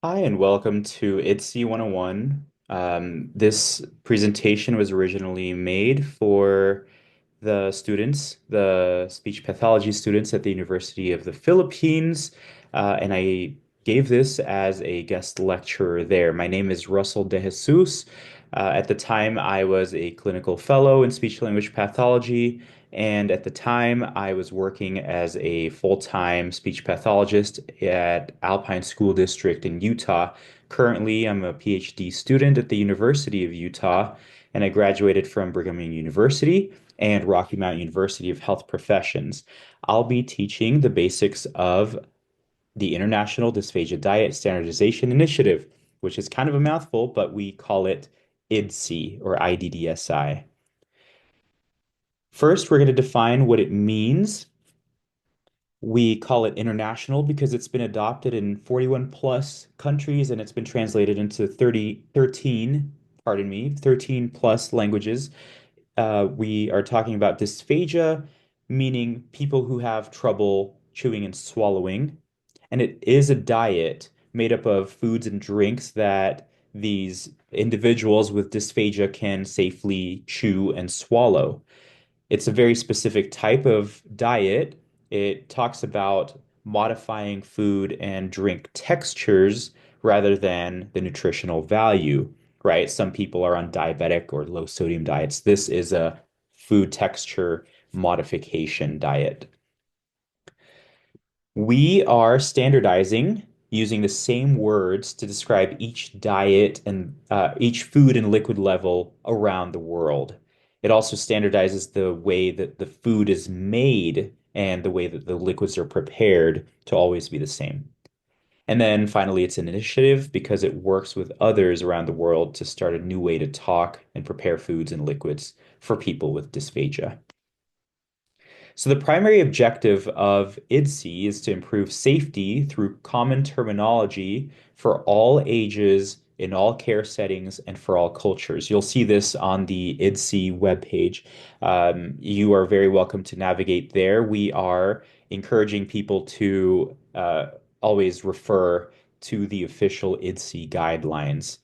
Hi, and welcome to IDDSI 101. This presentation was originally made for the speech pathology students at the University of the Philippines, and I gave this as a guest lecturer there. My name is Russell De Jesus. At the time, I was a clinical fellow in speech language pathology, and at the time, I was working as a full-time speech pathologist at Alpine School District in Utah. Currently, I'm a PhD student at the University of Utah, and I graduated from Brigham Young University and Rocky Mount University of Health Professions. I'll be teaching the basics of the International Dysphagia Diet Standardization Initiative, which is kind of a mouthful, but we call it IDDSI or IDDSI. First, we're going to define what it means. We call it international because it's been adopted in 41 plus countries and it's been translated into 13 plus languages. We are talking about dysphagia, meaning people who have trouble chewing and swallowing. And it is a diet made up of foods and drinks that these individuals with dysphagia can safely chew and swallow. It's a very specific type of diet. It talks about modifying food and drink textures rather than the nutritional value, right? Some people are on diabetic or low sodium diets. This is a food texture modification diet. We are standardizing using the same words to describe each diet and each food and liquid level around the world. It also standardizes the way that the food is made and the way that the liquids are prepared to always be the same. And then finally, it's an initiative because it works with others around the world to start a new way to talk and prepare foods and liquids for people with dysphagia. So the primary objective of IDDSI is to improve safety through common terminology for all ages, in all care settings, and for all cultures. You'll see this on the IDDSI webpage. You are very welcome to navigate there. We are encouraging people to always refer to the official IDDSI guidelines.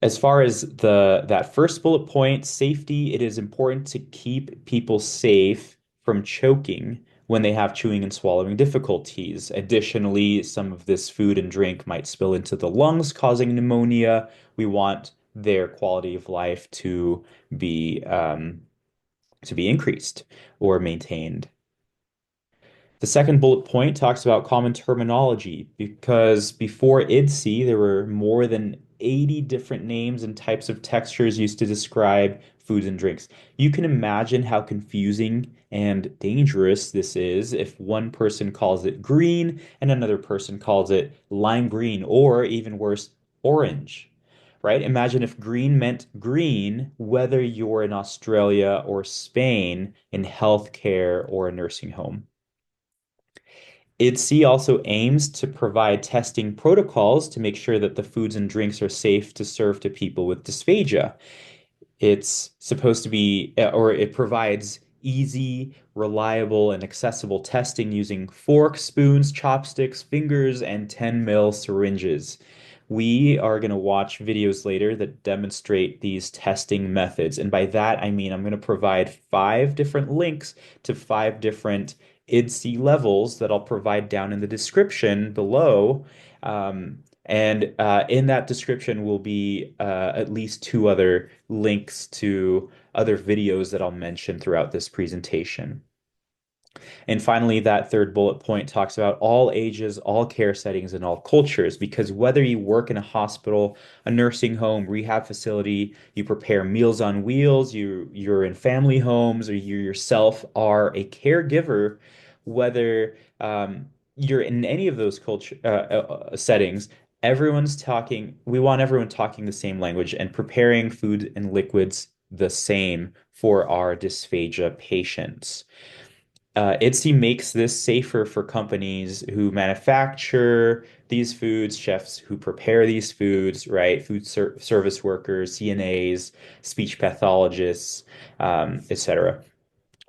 As far as the that first bullet point, safety, it is important to keep people safe from choking when they have chewing and swallowing difficulties. Additionally, some of this food and drink might spill into the lungs, causing pneumonia. We want their quality of life to be increased or maintained. The second bullet point talks about common terminology because before IDDSI, there were more than 80 different names and types of textures used to describe foods and drinks. You can imagine how confusing and dangerous this is if one person calls it green and another person calls it lime green, or even worse, orange, right? Imagine if green meant green, whether you're in Australia or Spain, in healthcare or a nursing home. IDDSI also aims to provide testing protocols to make sure that the foods and drinks are safe to serve to people with dysphagia. It's supposed to be, or it provides easy, reliable, and accessible testing using forks, spoons, chopsticks, fingers, and 10 mil syringes. We are going to watch videos later that demonstrate these testing methods. And by that, I mean I'm going to provide 5 different links to 5 different IDDSI levels that I'll provide down in the description below. And in that description will be at least 2 other links to other videos that I'll mention throughout this presentation. And finally, that third bullet point talks about all ages, all care settings, and all cultures, because whether you work in a hospital, a nursing home, rehab facility, you prepare meals on wheels, you're in family homes, or you yourself are a caregiver, whether you're in any of those culture settings, everyone's talking, we want everyone talking the same language and preparing food and liquids the same for our dysphagia patients. IDDSI makes this safer for companies who manufacture these foods, chefs who prepare these foods, right? Service workers, CNAs, speech pathologists, etc.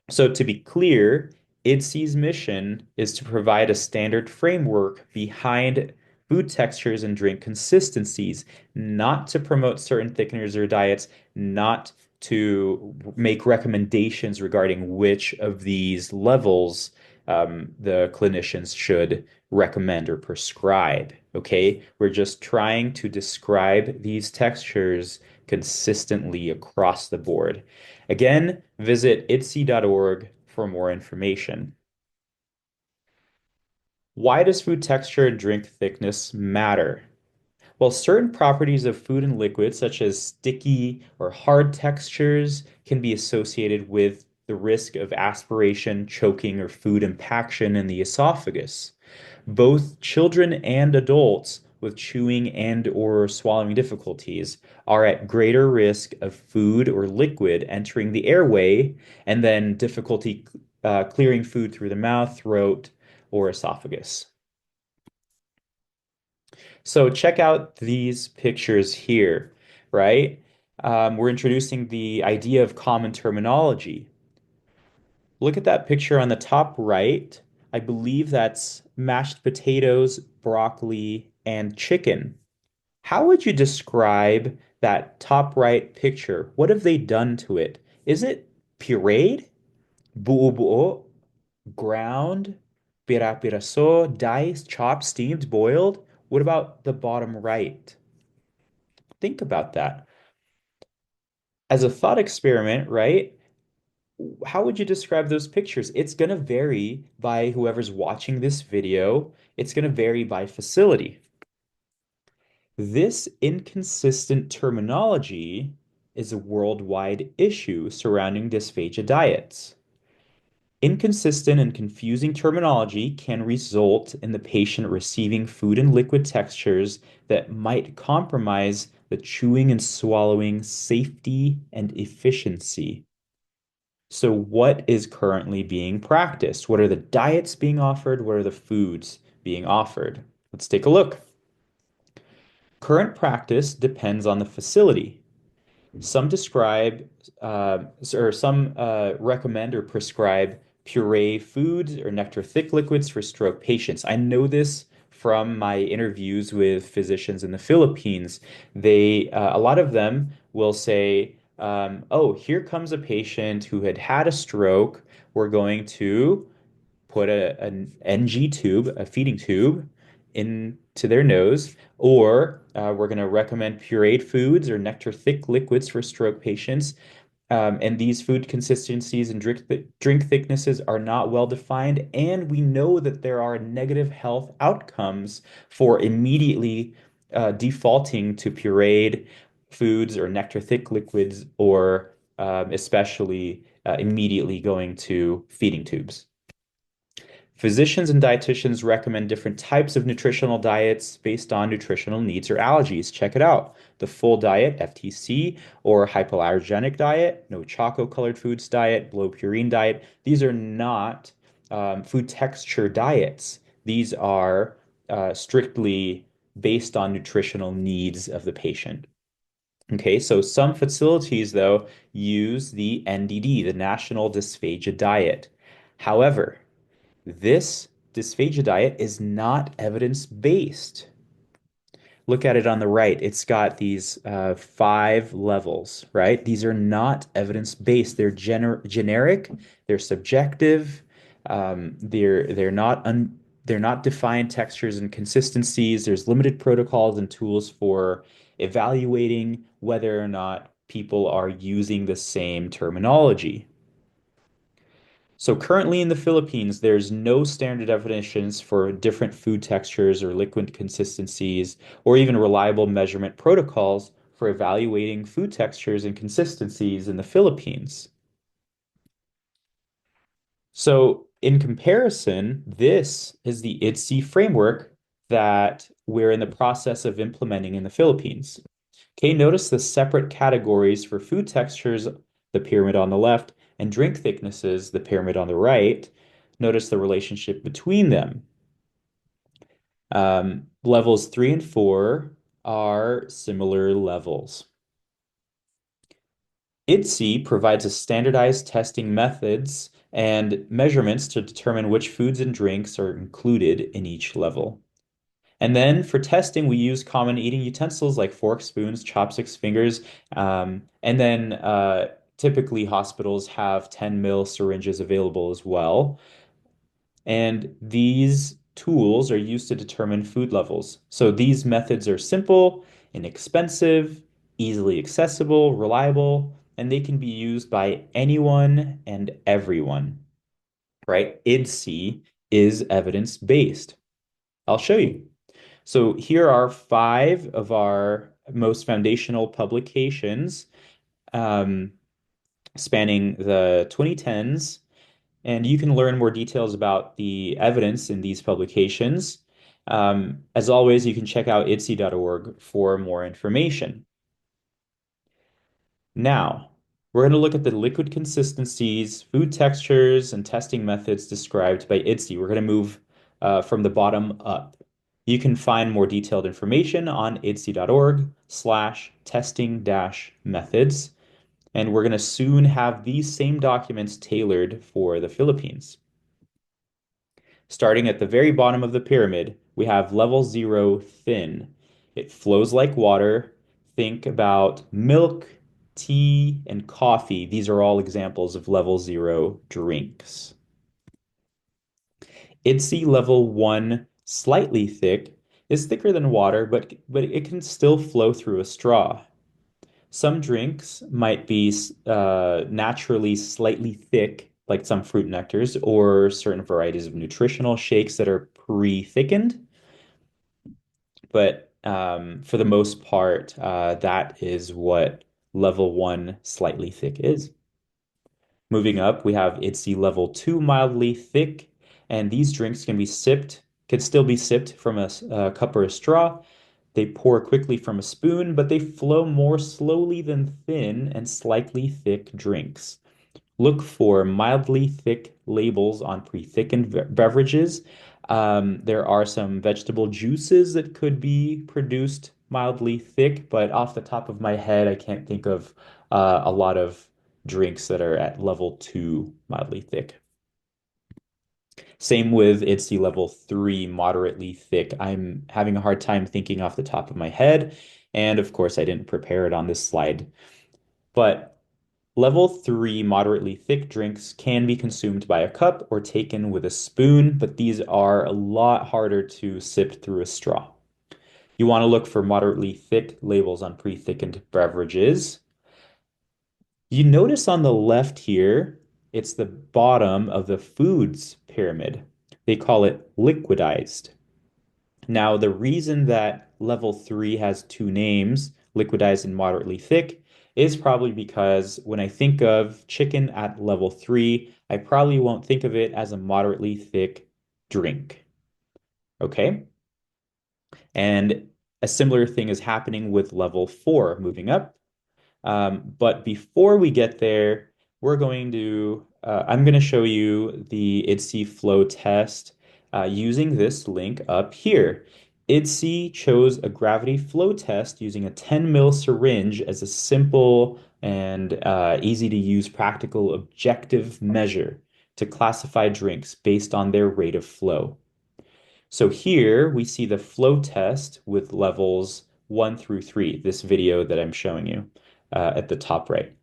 So to be clear, IDDSI's mission is to provide a standard framework behind food textures and drink consistencies, not to promote certain thickeners or diets, not to make recommendations regarding which of these levels the clinicians should recommend or prescribe. Okay, we're just trying to describe these textures consistently across the board. Again, visit IDDSI.org for more information. Why does food texture and drink thickness matter? Well, certain properties of food and liquids, such as sticky or hard textures, can be associated with the risk of aspiration, choking, or food impaction in the esophagus. Both children and adults with chewing and or swallowing difficulties are at greater risk of food or liquid entering the airway and then difficulty clearing food through the mouth, throat, or esophagus. So check out these pictures here, right? We're introducing the idea of common terminology. Look at that picture on the top right. I believe that's mashed potatoes, broccoli, and chicken. How would you describe that top right picture? What have they done to it? Is it pureed, buo-buo, ground, pira-piraso, diced, chopped, steamed, boiled? What about the bottom right? Think about that. As a thought experiment, right? How would you describe those pictures? It's going to vary by whoever's watching this video. It's going to vary by facility. This inconsistent terminology is a worldwide issue surrounding dysphagia diets. Inconsistent and confusing terminology can result in the patient receiving food and liquid textures that might compromise the chewing and swallowing safety and efficiency. So, what is currently being practiced? What are the diets being offered? What are the foods being offered? Let's take a look. Current practice depends on the facility. Some describe or some recommend or prescribe puree foods or nectar thick liquids for stroke patients. I know this from my interviews with physicians in the Philippines. A lot of them will say, "Oh, here comes a patient who had had a stroke. We're going to put an NG tube, a feeding tube, into their nose, or we're going to recommend pureed foods or nectar thick liquids for stroke patients. And these food consistencies and drink thicknesses are not well defined, and we know that there are negative health outcomes for immediately defaulting to pureed foods or nectar thick liquids, or especially immediately going to feeding tubes. Physicians and dietitians recommend different types of nutritional diets based on nutritional needs or allergies. Check it out. The full diet, FTC, or hypoallergenic diet, no chocolate-colored foods diet, low purine diet. These are not food texture diets. These are strictly based on nutritional needs of the patient. Okay, so some facilities, though, use the NDD, the National Dysphagia Diet. However, this dysphagia diet is not evidence-based. Look at it on the right. It's got these five levels, right? These are not evidence-based. They're generic, they're subjective, they're not defined textures and consistencies. There's limited protocols and tools for evaluating whether or not people are using the same terminology. So currently in the Philippines, there's no standard definitions for different food textures or liquid consistencies, or even reliable measurement protocols for evaluating food textures and consistencies in the Philippines. So in comparison, this is the IDDSI framework that we're in the process of implementing in the Philippines. Okay, notice the separate categories for food textures, the pyramid on the left, and drink thicknesses, the pyramid on the right. Notice the relationship between them. Levels 3 and 4 are similar levels. IDDSI provides a standardized testing methods and measurements to determine which foods and drinks are included in each level. And then for testing, we use common eating utensils like forks, spoons, chopsticks, fingers. And then typically hospitals have 10 mil syringes available as well. And these tools are used to determine food levels. So these methods are simple, inexpensive, easily accessible, reliable, and they can be used by anyone and everyone, right? IDDSI is evidence-based. I'll show you. So here are five of our most foundational publications um, spanning the 2010s, and you can learn more details about the evidence in these publications. As always, you can check out IDDSI.org for more information. Now, we're going to look at the liquid consistencies, food textures, and testing methods described by IDDSI. We're going to move from the bottom up. You can find more detailed information on IDDSI.org/testing-methods, and we're going to soon have these same documents tailored for the Philippines. Starting at the very bottom of the pyramid, we have level 0 thin. It flows like water. Think about milk, tea, and coffee. These are all examples of level 0 drinks. IDDSI level 1 slightly thick is thicker than water, but it can still flow through a straw. Some drinks might be naturally slightly thick, like some fruit nectars, or certain varieties of nutritional shakes that are pre-thickened. But for the most part, that is what level 1 slightly thick is. Moving up, we have IDDSI level 2 mildly thick, and these drinks can still be sipped from a cup or a straw. They pour quickly from a spoon, but they flow more slowly than thin and slightly thick drinks. Look for mildly thick labels on pre-thickened beverages. There are some vegetable juices that could be produced mildly thick, but off the top of my head, I can't think of a lot of drinks that are at level 2 mildly thick. Same with IDDSI level 3 moderately thick. I'm having a hard time thinking off the top of my head, and of course, I didn't prepare it on this slide. But level 3 moderately thick drinks can be consumed by a cup or taken with a spoon, but these are a lot harder to sip through a straw. You want to look for moderately thick labels on pre-thickened beverages. You notice on the left here, it's the bottom of the foods pyramid. They call it liquidized. Now, the reason that level 3 has two names, liquidized and moderately thick, is probably because when I think of chicken at level 3, I probably won't think of it as a moderately thick drink. Okay? And a similar thing is happening with level 4 moving up. But before we get there, I'm going to show you the IDDSI flow test using this link up here. IDDSI chose a gravity flow test using a 10 mil syringe as a simple and easy to use practical objective measure to classify drinks based on their rate of flow. So here we see the flow test with levels 1 through 3, this video that I'm showing you at the top right.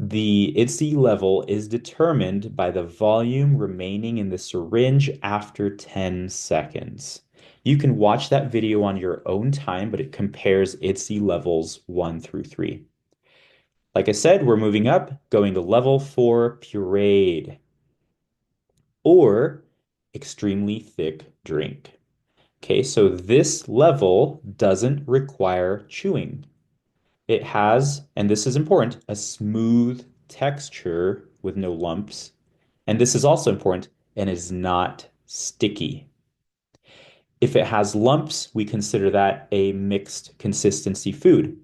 The IDDSI level is determined by the volume remaining in the syringe after 10 seconds. You can watch that video on your own time, but it compares IDDSI levels 1 through 3. Like I said, we're moving up, going to level 4 pureed or extremely thick drink. Okay, so this level doesn't require chewing. It has, and this is important, a smooth texture with no lumps. And this is also important and is not sticky. If it has lumps, we consider that a mixed consistency food.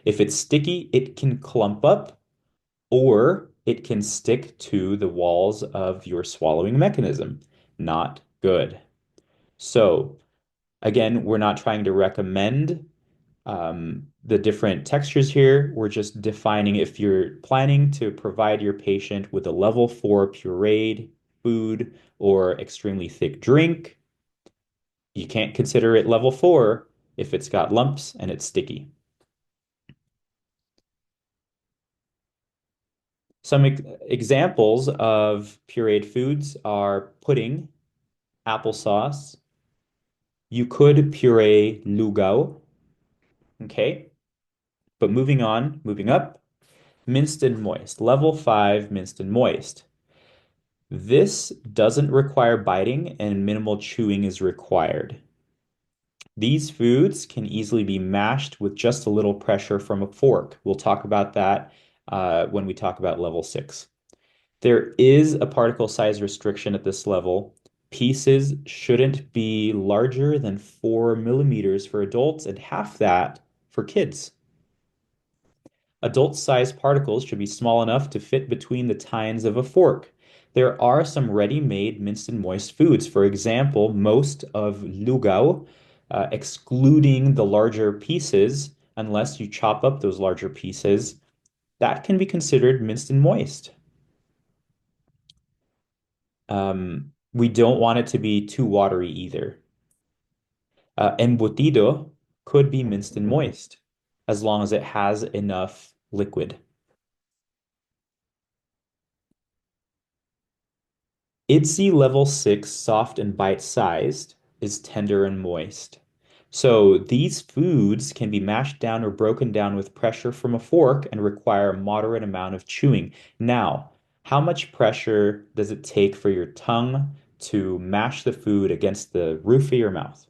If it's sticky, it can clump up or it can stick to the walls of your swallowing mechanism. Not good. So, again, we're not trying to recommend the different textures here. We're just defining if you're planning to provide your patient with a level 4 pureed food or extremely thick drink. You can't consider it level 4 if it's got lumps and it's sticky. Some examples of pureed foods are pudding, applesauce. You could puree lugao, okay? But moving on, moving up, minced and moist. Level 5, minced and moist. This doesn't require biting and minimal chewing is required. These foods can easily be mashed with just a little pressure from a fork. We'll talk about that when we talk about level 6. There is a particle size restriction at this level. Pieces shouldn't be larger than 4 millimeters for adults and half that for kids. Adult-sized particles should be small enough to fit between the tines of a fork. There are some ready-made minced and moist foods. For example, most of lugao, excluding the larger pieces, unless you chop up those larger pieces, that can be considered minced and moist. We don't want it to be too watery either. Embutido could be minced and moist as long as it has enough liquid. IDDSI level 6, soft and bite-sized, is tender and moist. So these foods can be mashed down or broken down with pressure from a fork and require a moderate amount of chewing. Now, how much pressure does it take for your tongue to mash the food against the roof of your mouth?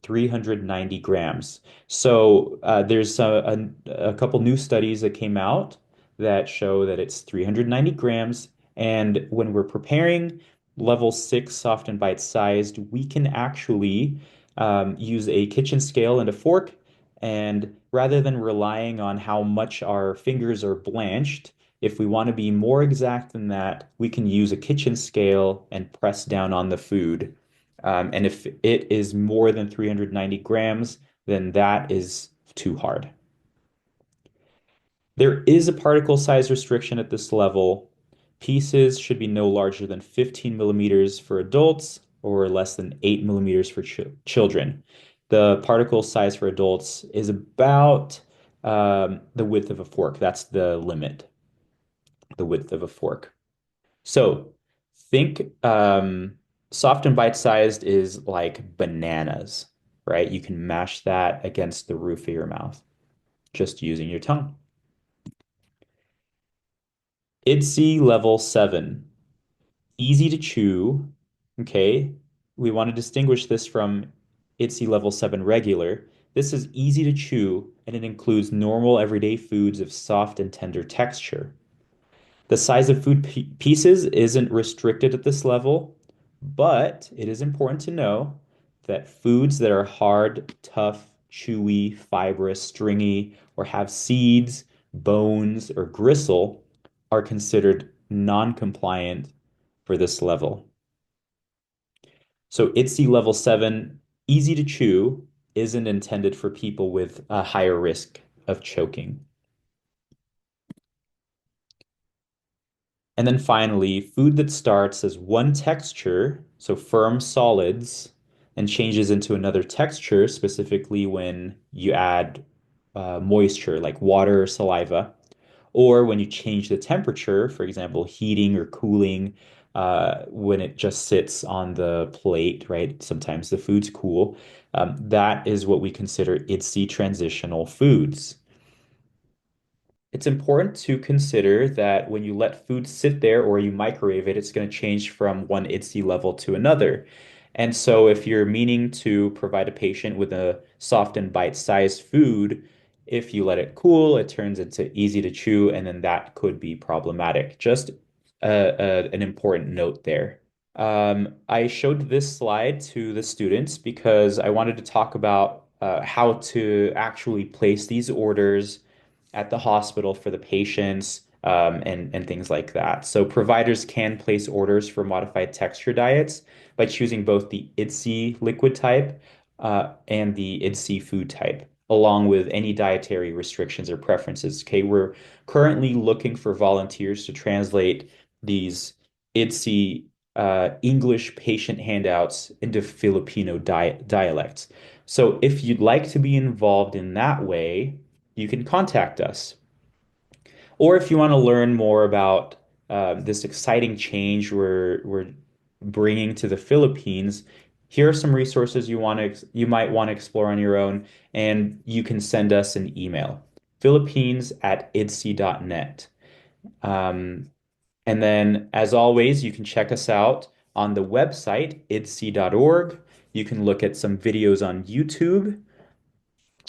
390 grams. So there's a couple new studies that came out that show that it's 390 grams. And when we're preparing level 6 soft and bite-sized, we can actually use a kitchen scale and a fork. And rather than relying on how much our fingers are blanched, if we want to be more exact than that, we can use a kitchen scale and press down on the food. And if it is more than 390 grams, then that is too hard. There is a particle size restriction at this level. Pieces should be no larger than 15 millimeters for adults or less than 8 millimeters for children. The particle size for adults is about the width of a fork. That's the limit, the width of a fork. So think soft and bite-sized is like bananas, right? You can mash that against the roof of your mouth just using your tongue. IDDSI level 7, easy to chew. Okay, we want to distinguish this from IDDSI level 7 regular. This is easy to chew and it includes normal everyday foods of soft and tender texture. The size of food pieces isn't restricted at this level, but it is important to know that foods that are hard, tough, chewy, fibrous, stringy, or have seeds, bones, or gristle are considered non-compliant for this level. So IDDSI level 7, easy to chew, isn't intended for people with a higher risk of choking. And then finally, food that starts as one texture, so firm solids, and changes into another texture, specifically when you add moisture like water or saliva, or when you change the temperature, for example, heating or cooling, when it just sits on the plate, right? Sometimes the food's cool. That is what we consider IDDSI transitional foods. It's important to consider that when you let food sit there or you microwave it, it's going to change from one IDDSI level to another. And so if you're meaning to provide a patient with a soft and bite-sized food, if you let it cool, it turns into easy to chew, and then that could be problematic. Just an important note there. I showed this slide to the students because I wanted to talk about how to actually place these orders at the hospital for the patients and things like that. So providers can place orders for modified texture diets by choosing both the IDDSI liquid type and the IDDSI food type, along with any dietary restrictions or preferences. Okay, we're currently looking for volunteers to translate these IDDSI English patient handouts into Filipino dialects. So if you'd like to be involved in that way, you can contact us. Or if you want to learn more about this exciting change we're bringing to the Philippines, here are some resources you might want to explore on your own, and you can send us an email, philippines@idsi.net. Um, and then, as always, you can check us out on the website, idsi.org. You can look at some videos on YouTube.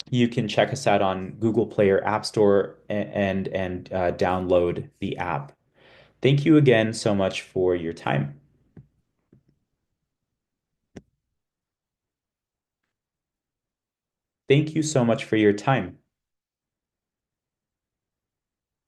You can check us out on Google Play or App Store and download the app. Thank you again so much for your time. Thank you so much for your time.